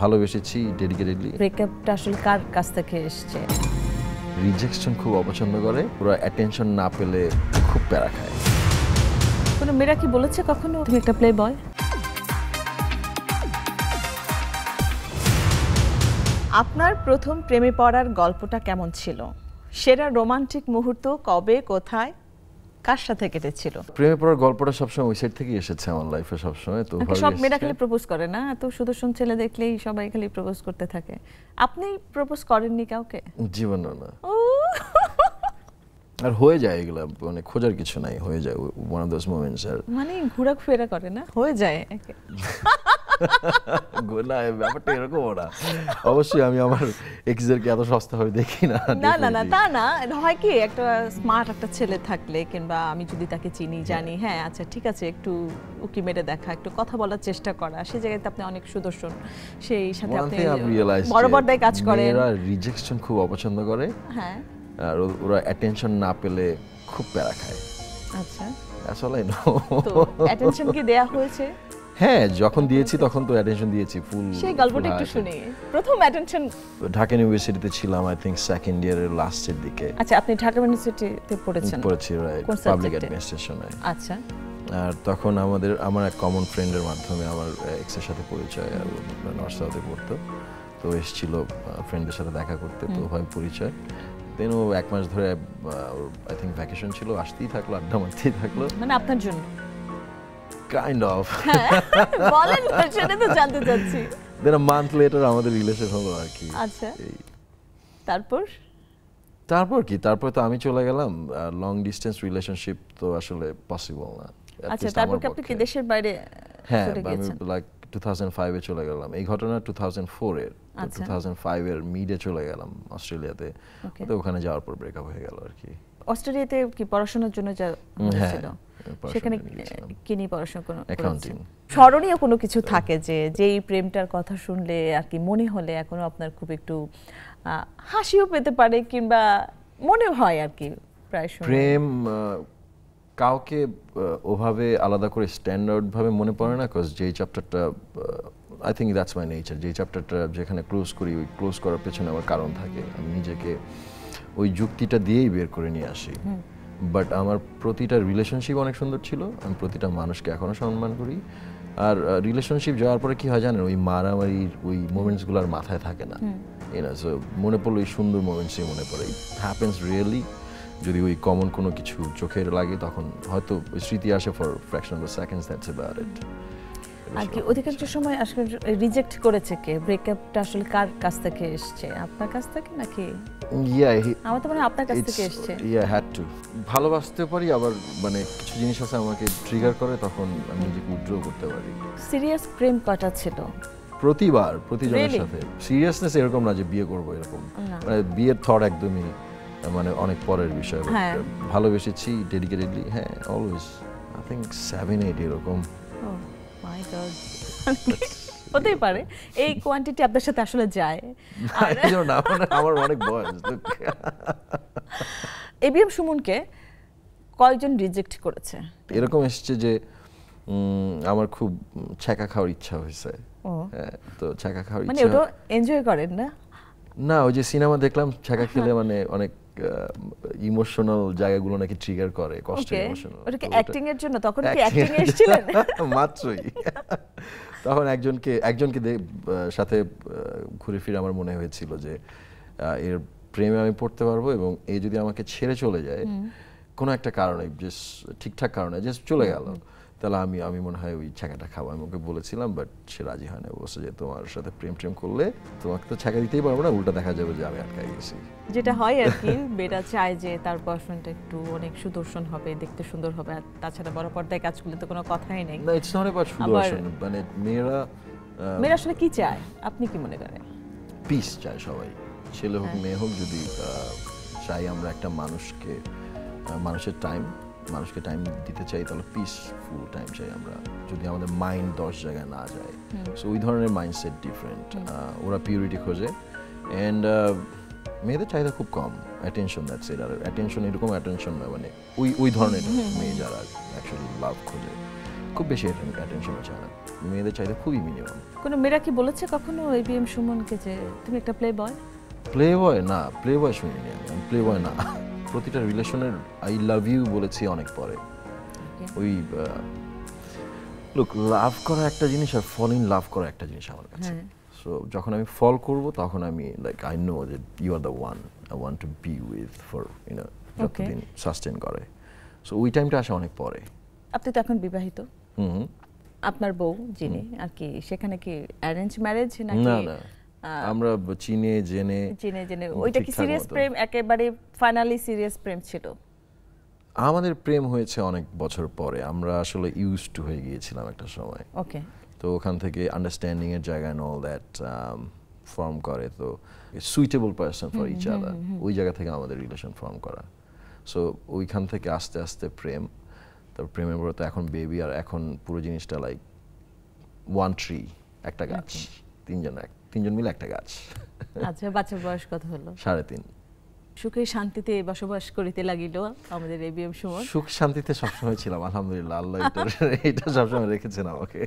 ভালোবেসেছি ডেডিকেটেডলি। ব্রেকআপটা আসলে কার কাছ থেকে এসেছে? রিজেকশন খুব অপছন্দ করে, পুরো অ্যাটেনশন না পেলে খুব প্যারা খায়। কোনো মেয়েরা কি বলেছে কখনো তুমি একটা প্লে বয়? আপনার প্রথম প্রেমে পড়ার গল্পটা কেমন ছিল? সেরা রোমান্টিক মুহূর্ত কবে, কোথায়, কার সাথে কেটেছিল? প্রেমে পড়ার গল্পটা সবসময় ওই সাইড থেকেই এসেছে আমার লাইফে সবসময়। তো সব মেয়েরা খালি প্রপোজ করে না, এত সুদর্শন ছেলে দেখলেই সবাই খালি প্রপোজ করতে থাকে। আপনি প্রপোজ করেননি কাউকে? জীবনও না। আর হয়ে যায় এগুলা, মানে খোঁজার কিছু নাই, হয়ে যায় ওয়ান অফ দোজ মোমেন্টস। আর মানে ঘোরাফেরা করে না, হয়ে যায়। না, ব্যাপারটা এরকম না। অবশ্যই আমি আমার এক্সদেরকে এত সস্তা ভাবে দেখি না। না না না, তা না, হয় কি একটা স্মার্ট একটা ছেলে থাকলে, কিংবা আমি যদি তাকে চিনি জানি, হ্যাঁ আচ্ছা ঠিক আছে, একটু উকি মেরে দেখা, একটু কথা বলার চেষ্টা করা, সেই জায়গায় আপনি অনেক সুদর্শন, সেই সাথে আপনি বড় বড়দায় কাজ করেন। মেয়েরা রিজেকশন খুব অপছন্দ করে, হ্যাঁ, আর ওরা অ্যাটেনশন না পেলে খুব প্যারা খায়। আচ্ছা, আসলে না, তো অ্যাটেনশন কি দেয়া হয়েছে? হ্যাঁ, যখন দিয়েছি তখন তো অ্যাটেনশন দিয়েছি ফুল। সেই গল্পটা একটু শুনি। প্রথম অ্যাটেনশন ঢাকা ইউনিভার্সিটিতে ছিলাম, আই থিংক সেকেন্ড ইয়ারের লাস্টের দিকে। আচ্ছা, আপনি ঢাকা ইউনিভার্সিটিতে পড়েছেন? পড়েছি, রাইট, পাবলিক অ্যাডমিনিস্ট্রেশনে। আচ্ছা। আর তখন আমার এক কমন ফ্রেন্ডের মাধ্যমে আমার এক্সের সাথে পরিচয়, আর নর্থ সাউথে পড়তো, তো এসেছিল ফ্রেন্ডদের সাথে দেখা করতে, তো হয় পরিচয়। দেন ও এক মাস ধরে আই থিংক ভ্যাকেশন ছিল, আসতেই থাকলো, আড্ডা মারতেই থাকলো। মানে আপনার জন্য? Kind of. বলেন না, সেটা তো জানতে চাচ্ছি। দেন আ মান্থ লেটার আমাদের রিলেশন হলো আর কি। আচ্ছা, তারপর? তারপর কি, তারপর তো আমি চলে গেলাম। লং ডিসটেন্স রিলেশনশিপ তো আসলে পসিবল না। আচ্ছা, তারপর কি আপনি কি দেশের বাইরে চলে গিয়েছেন? আমি লাইক 2005 এ চলে গেলাম। এই ঘটনা 2004 এর, 2005 এর মিডে চলে গেলাম অস্ট্রেলিয়াতে। তো ওখানে যাওয়ার পর ব্রেকআপ হয়ে গেল আর কি। অস্ট্রেলিয়াতে কি পড়াশোনার জন্য ছিল? সেখানে কি নিয়ে পড়াশোনা করেন? অ্যাকাউন্টিং। স্মরণীয় কোনো কিছু থাকে যে যেই প্রেমটার কথা শুনলে আর কি মনে হলে এখনো আপনার খুব একটু হাসিও পেতে পারে, কিংবা মনে হয় আর কি প্রায় সময়? প্রেম কাউকে ওভাবে আলাদা করে স্ট্যান্ডার্ড ভাবে মনে পড়ে না, কজ যেই চ্যাপ্টারটা I think that's my nature, যেই চ্যাপ্টারটা যেখানে ক্লোজ করি, ওই ক্লোজ করার পেছনে আমার কারণ থাকে, আমি নিজেকে ওই যুক্তিটা দিয়েই বের করে নিয়ে আসি। বাট আমার প্রতিটা রিলেশনশিপ অনেক সুন্দর ছিল, আমি প্রতিটা মানুষকে এখনো সম্মান করি। আর রিলেশনশিপ যাওয়ার পরে কি হয় জানেন, ওই মারামারির ওই মোমেন্টসগুলো আর মাথায় থাকে না, সো মনে পড়লো ওই সুন্দর মোমেন্টসই মনে পড়ে। It happens really. যদি ওই কমন কোনো কিছু চোখের লাগে তখন হয়তো ওই স্মৃতি আসে for fraction of seconds, that's about it. আর কি অধিকাংশ সময় আসলে রিজেক্ট করেছে কে? ব্রেকআপটা আসলে কার কাছ থেকে এসেছে? আপনার কাছ থেকে নাকি? আমার তো মনে হয় আপনার কাছ থেকে এসেছে। Had to. ভালোবাসতে পারি, আবার মানে কিছু জিনিস আছে আমাকে ট্রিগার করে, তখন আমি নিজেকে উইথড্র করতে পারি। সিরিয়াস প্রেম কটা ছিল? প্রতিজনের সাথে। সিরিয়াসনেস এরকম না যে বিয়ে করবো এরকম, মানে বিয়ের থট একদমই মানে অনেক পরের বিষয়। ভালোবেসেছি ডেডিকেটেডলি, হ্যাঁ, অলওয়েজ আই থিংক 7-8 এরকম। মাই গড, হতেই পারে এই কোয়ান্টিটি আপনার সাথে আসলে যায়। আমার অনেক বয়স। এবিএম সুমনকে কয়জন রিজেক্ট করেছে? এরকম এসেছে যে আমার খুব ছ্যাঁকা খাওয়ার ইচ্ছা হয়েছে, তো ছ্যাঁকা খাওয়ার মানে ইচ্ছা। ওটা এনজয় করেন না? না, ওই যে সিনেমা দেখলাম ছ্যাঁকা খেলে মানে অনেক ইমোশনাল জায়গাগুলো নাকি ট্রিগার করে, কষ্টের ইমোশনাল। ওটা কি অ্যাক্টিং এর জন্য? তখন কি অ্যাক্টিং এ এসেছিলেন? মাত্রই তখন একজনকে সাথে ঘুরে ফিরে আমার মনে হয়েছিল যে এর প্রেমে আমি পড়তে পারবো, এবং এই যদি আমাকে ছেড়ে চলে যায় কোনো একটা কারণে, জাস্ট ঠিকঠাক কারণে জাস্ট চলে গেল, তাহলে আমি মনে হয় ওই ছ্যাঁকাটা খাবো। আমি ওকে বলেছিলাম, বাট সে রাজি হয় না। বলছে যে তোমার সাথে প্রেম করলে তোমাকে তো ছ্যাঁকা দিতেই পারবো না, উল্টা দেখা যাবে যে আমি আটকাই গেছি। যেটা হয় আর কি, মেয়েরা চায় যে তার বয়ফ্রেন্ডটা একটু অনেক সুদর্শন হবে, দেখতে সুন্দর হবে, আর তাছাড়া বড় পর্দায় কাজ করলে তো কোনো কথাই নেই। না, ইটস নট অ্যাবাউট সুদর্শন, মানে মেয়েরা আসলে কি চায়, আপনি কি মনে করেন? পিস চায় সবাই, ছেলে হোক মেয়ে হোক। যদি চাই আমরা একটা মানুষের মানুষকে টাইম দিতে চাই, তাহলে পিসফুল টাইম চাই আমরা। যদি আমাদের মাইন্ড 10 জায়গায় না যায়, সো ওই ধরনের মাইন্ডসেট ডিফারেন্ট। ওরা পিউরিটি খোঁজে, অ্যান্ড মেয়েদের চাহিদা খুব কম, অ্যাটেনশন, দ্যাটস ইট। আর অ্যাটেনশন এরকম অ্যাটেনশন না, মানে ওই ধরনের মেয়ে যারা অ্যাকচুয়ালি লাভ খোঁজে। খুব বেশি অ্যাটেনশনও চায় না, মেয়েদের চাইতে খুবই মিনিমাম। কোনো মেয়েরা কি বলেছে কখনো এবিএম সুমনকে যে তুমি একটা প্লে বয়? প্লে বয় না, প্লে বয় শুনিনি আমি, প্লে বয় না। প্রতিটা রিলেশনের আই লাভ ইউ বলেছি অনেক পরে। ওই লুক, লাভ করা একটা জিনিস আর ফল ইন লাভ করা একটা জিনিস আমার কাছে। সো যখন আমি ফল করব তখন আমি লাইক আই নো যে you are the one I want to be with for যতদিন সাস্টেন করে। সো ওই টাইমটা আসে অনেক পরে। আপনি তো এখন বিবাহিত, আপনার বউ যিনি আর কি, সেখানে কি অ্যারেঞ্জ ম্যারেজ নাকি? না না, আমরা চিনে জেনে ওইটা কি সিরিয়াস প্রেম, একেবারে ফাইনালি সিরিয়াস প্রেম ছিল? আমাদের প্রেম হয়েছে অনেক বছর পরে, আমরা আসলে ইউজড টু হয়ে গিয়েছিলাম একটা সময়। ওকে। তো ওখান থেকে আন্ডারস্ট্যান্ডিং এর জায়গায় অল দ্যাট ফর্ম করে, তো suitable person for each other, ওই জায়গা থেকে আমাদের রিলেশন ফর্ম করা। সো ওইখান থেকে আস্তে আস্তে প্রেম, তারপর প্রেমের পরে তো এখন বেবি, আর এখন পুরো জিনিসটা লাইক ওয়ান ট্রি, একটা গাছ, তিনজন মিলে একটা গাছ। আচ্ছা, বাচ্চার বয়স কত হলো? 3.5। সুখে শান্তিতে বসবাস করিতে লাগিল আমাদের এবিএম সুমন। সুখ শান্তিতে সবসময় ছিলাম আলহামদুলিল্লাহ, আল্লাহ এটা সবসময় রেখেছেন আমাকে।